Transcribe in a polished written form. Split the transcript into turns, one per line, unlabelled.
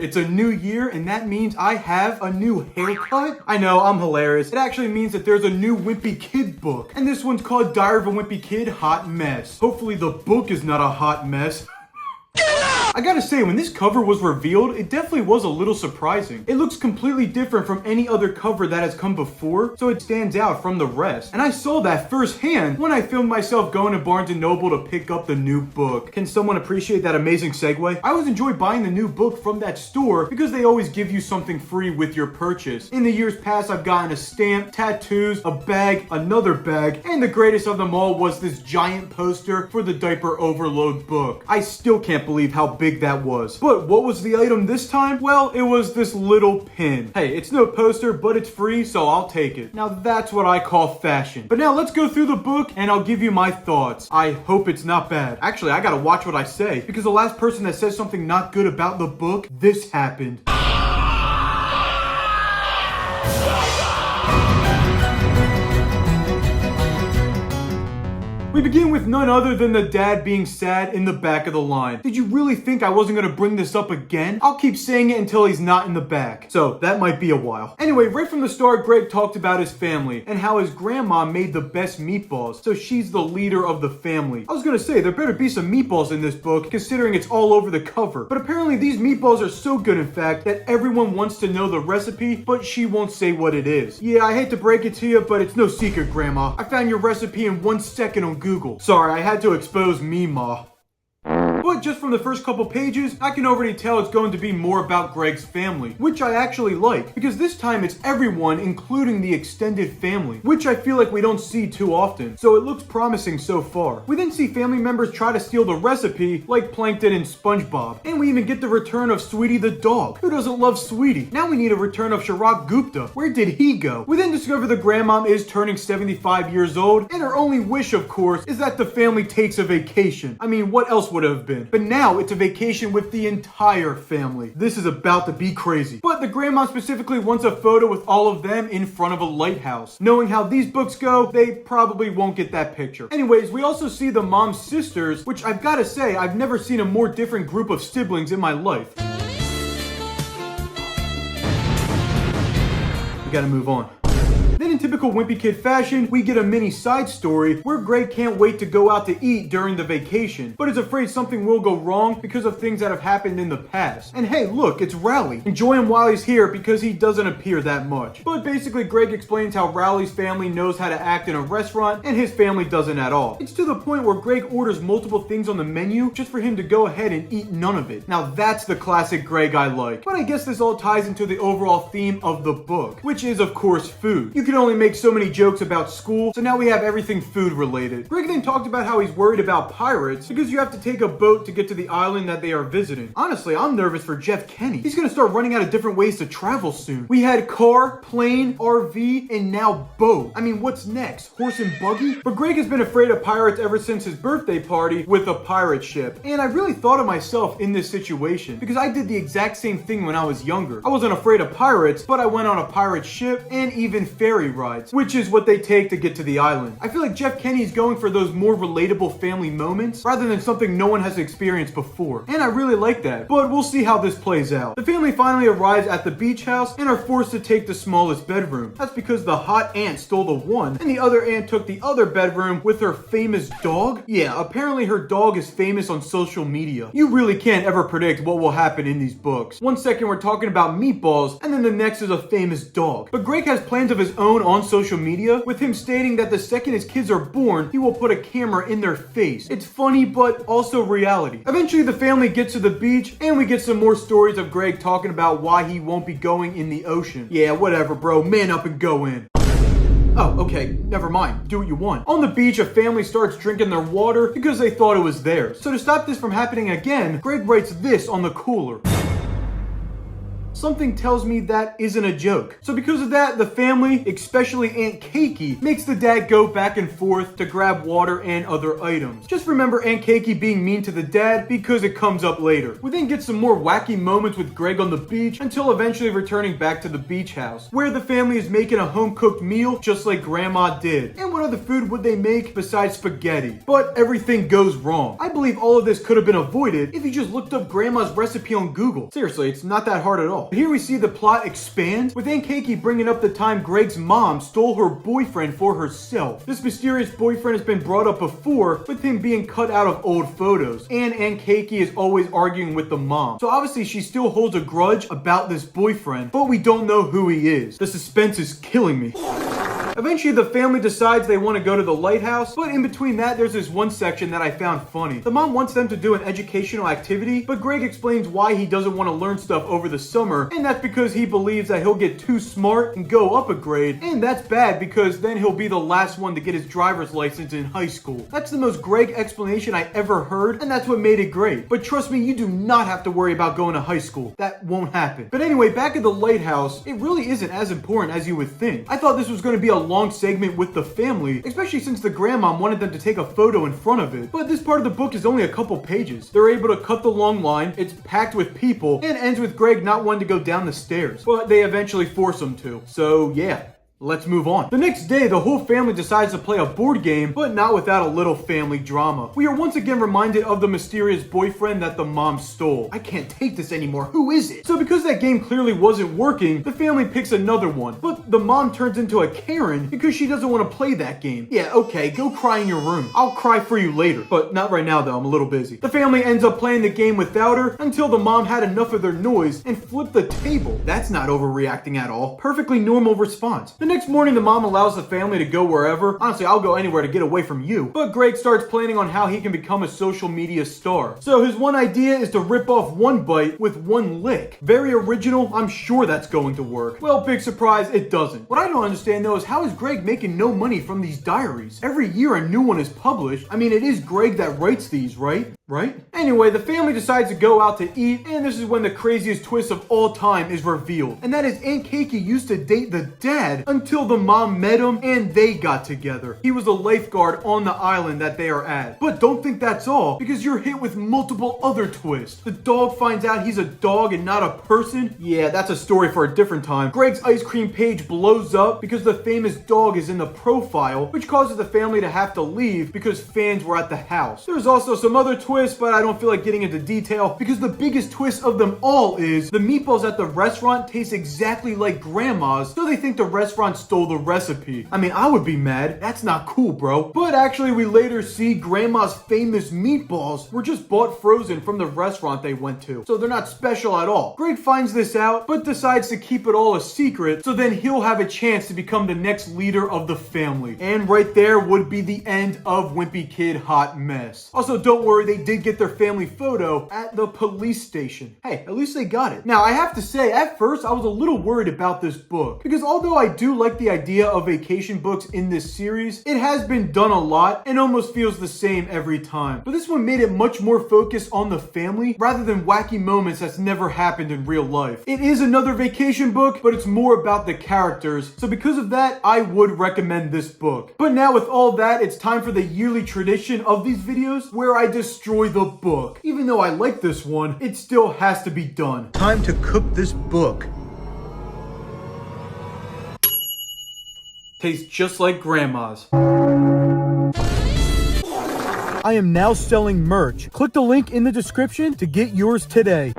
It's a new year, and that means I have a new haircut? I know, I'm hilarious. It actually means that there's a new Wimpy Kid book, and this one's called Diary of a Wimpy Kid, Hot Mess. Hopefully the book is not a hot mess. I gotta say, when this cover was revealed, it definitely was a little surprising. It looks completely different from any other cover that has come before, so it stands out from the rest. And I saw that firsthand when I filmed myself going to Barnes & Noble to pick up the new book. Can someone appreciate that amazing segue? I always enjoy buying the new book from that store because they always give you something free with your purchase. In the years past, I've gotten a stamp, tattoos, a bag, another bag, and the greatest of them all was this giant poster for the Diaper Overload book. I still can't believe how big that was. But what was the item this time? Well, it was this little pin. Hey, it's no poster, but it's free, so I'll take it. Now that's what I call fashion. But now let's go through the book and I'll give you my thoughts. I hope it's not bad. Actually, I gotta watch what I say, because the last person that says something not good about the book, this happened. We begin with none other than the dad being sad in the back of the line. Did you really think I wasn't gonna bring this up again? I'll keep saying it until he's not in the back. So that might be a while. Anyway, right from the start, Greg talked about his family and how his grandma made the best meatballs, so she's the leader of the family. I was gonna say, there better be some meatballs in this book, considering it's all over the cover. But apparently these meatballs are so good, in fact, that everyone wants to know the recipe, but she won't say what it is. Yeah, I hate to break it to you, but it's no secret, Grandma. I found your recipe in 1 second on Google. Sorry, I had to expose me, Ma. But just from the first couple pages, I can already tell it's going to be more about Greg's family, which I actually like, because this time it's everyone, including the extended family, which I feel like we don't see too often, so it looks promising so far. We then see family members try to steal the recipe, like Plankton and SpongeBob, and we even get the return of Sweetie the dog. Who doesn't love Sweetie? Now we need a return of Chirag Gupta. Where did he go? We then discover the grandmom is turning 75 years old, and her only wish, of course, is that the family takes a vacation. I mean, what else would it have been? But now it's a vacation with the entire family. This is about to be crazy. But the grandma specifically wants a photo with all of them in front of a lighthouse. Knowing how these books go, they probably won't get that picture. Anyways, we also see the mom's sisters, which I've got to say, I've never seen a more different group of siblings in my life. We gotta move on. Then in typical Wimpy Kid fashion, we get a mini side story where Greg can't wait to go out to eat during the vacation, but is afraid something will go wrong because of things that have happened in the past. And hey, look, it's Rowley. Enjoy him while he's here because he doesn't appear that much. But basically, Greg explains how Rowley's family knows how to act in a restaurant and his family doesn't at all. It's to the point where Greg orders multiple things on the menu just for him to go ahead and eat none of it. Now that's the classic Greg I like. But I guess this all ties into the overall theme of the book, which is of course food. You can only make so many jokes about school, so now we have everything food related. Greg then talked about how he's worried about pirates because you have to take a boat to get to the island that they are visiting. Honestly, I'm nervous for Jeff Kinney. He's gonna start running out of different ways to travel soon. We had car, plane, RV, and now boat. I mean, what's next? Horse and buggy? But Greg has been afraid of pirates ever since his birthday party with a pirate ship. And I really thought of myself in this situation because I did the exact same thing when I was younger. I wasn't afraid of pirates, but I went on a pirate ship and even ferry rides, which is what they take to get to the island. I feel like Jeff Kinney's going for those more relatable family moments rather than something no one has experienced before. And I really like that, but we'll see how this plays out. The family finally arrives at the beach house and are forced to take the smallest bedroom. That's because the hot aunt stole the one and the other aunt took the other bedroom with her famous dog. Yeah, apparently her dog is famous on social media. You really can't ever predict what will happen in these books. 1 second we're talking about meatballs and then the next is a famous dog. But Greg has plans of his own on social media, with him stating that the second his kids are born, he will put a camera in their face. It's funny, but also reality. Eventually, the family gets to the beach, and we get some more stories of Greg talking about why he won't be going in the ocean. Yeah, whatever, bro. Man up and go in. Oh, okay, never mind. Do what you want. On the beach, a family starts drinking their water because they thought it was theirs. So to stop this from happening again, Greg writes this on the cooler. Something tells me that isn't a joke. So because of that, the family, especially Aunt Keiki, makes the dad go back and forth to grab water and other items. Just remember Aunt Keiki being mean to the dad because it comes up later. We then get some more wacky moments with Greg on the beach until eventually returning back to the beach house, where the family is making a home-cooked meal just like Grandma did. And what other food would they make besides spaghetti? But everything goes wrong. I believe all of this could have been avoided if you just looked up Grandma's recipe on Google. Seriously, it's not that hard at all. Here we see the plot expand with Aunt Keiki bringing up the time Greg's mom stole her boyfriend for herself. This mysterious boyfriend has been brought up before, with him being cut out of old photos, and Aunt Keiki is always arguing with the mom. So obviously she still holds a grudge about this boyfriend, but we don't know who he is. The suspense is killing me. Eventually, the family decides they want to go to the lighthouse, but in between that, there's this one section that I found funny. The mom wants them to do an educational activity, but Greg explains why he doesn't want to learn stuff over the summer, and that's because he believes that he'll get too smart and go up a grade, and that's bad because then he'll be the last one to get his driver's license in high school. That's the most Greg explanation I ever heard, and that's what made it great. But trust me, you do not have to worry about going to high school. That won't happen. But anyway, back at the lighthouse, it really isn't as important as you would think. I thought this was going to be a long segment with the family, especially since the grandma wanted them to take a photo in front of it. But this part of the book is only a couple pages. They're able to cut the long line, it's packed with people, and ends with Greg not wanting to go down the stairs. But they eventually force him to. So yeah. Let's move on. The next day, the whole family decides to play a board game, but not without a little family drama. We are once again reminded of the mysterious boyfriend that the mom stole. I can't take this anymore. Who is it? So because that game clearly wasn't working, the family picks another one. But the mom turns into a Karen because she doesn't want to play that game. Yeah, okay, go cry in your room. I'll cry for you later. But not right now though, I'm a little busy. The family ends up playing the game without her until the mom had enough of their noise and flipped the table. That's not overreacting at all. Perfectly normal response. The next morning, the mom allows the family to go wherever. Honestly, I'll go anywhere to get away from you. But Greg starts planning on how he can become a social media star. So his one idea is to rip off one bite with one lick. Very original. I'm sure that's going to work. Well, big surprise, it doesn't. What I don't understand though is how is Greg making no money from these diaries? Every year a new one is published. I mean, it is Greg that writes these, right? Anyway, the family decides to go out to eat, and this is when the craziest twist of all time is revealed. And that is Aunt Keiki used to date the dad until the mom met him and they got together. He was a lifeguard on the island that they are at. But don't think that's all, because you're hit with multiple other twists. The dog finds out he's a dog and not a person. Yeah, that's a story for a different time. Greg's ice cream page blows up because the famous dog is in the profile, which causes the family to have to leave because fans were at the house. There's also some other twists, but I don't feel like getting into detail because the biggest twist of them all is the meatballs at the restaurant taste exactly like Grandma's, so they think the restaurant stole the recipe. I mean, I would be mad. That's not cool, bro. But actually, we later see Grandma's famous meatballs were just bought frozen from the restaurant they went to, so they're not special at all. Greg finds this out, but decides to keep it all a secret, so then he'll have a chance to become the next leader of the family. And right there would be the end of Wimpy Kid Hot Mess. Also, don't worry, they did get their family photo at the police station. Hey, at least they got it. Now, I have to say, at first, I was a little worried about this book, because although I do like the idea of vacation books in this series, it has been done a lot and almost feels the same every time. But this one made it much more focused on the family rather than wacky moments that's never happened in real life. It is another vacation book, but it's more about the characters, so because of that, I would recommend this book. But now with all that, it's time for the yearly tradition of these videos where I destroy the book. Even though I like this one, it still has to be done. Time to cook this book. Tastes just like Grandma's. I am now selling merch. Click the link in the description to get yours today.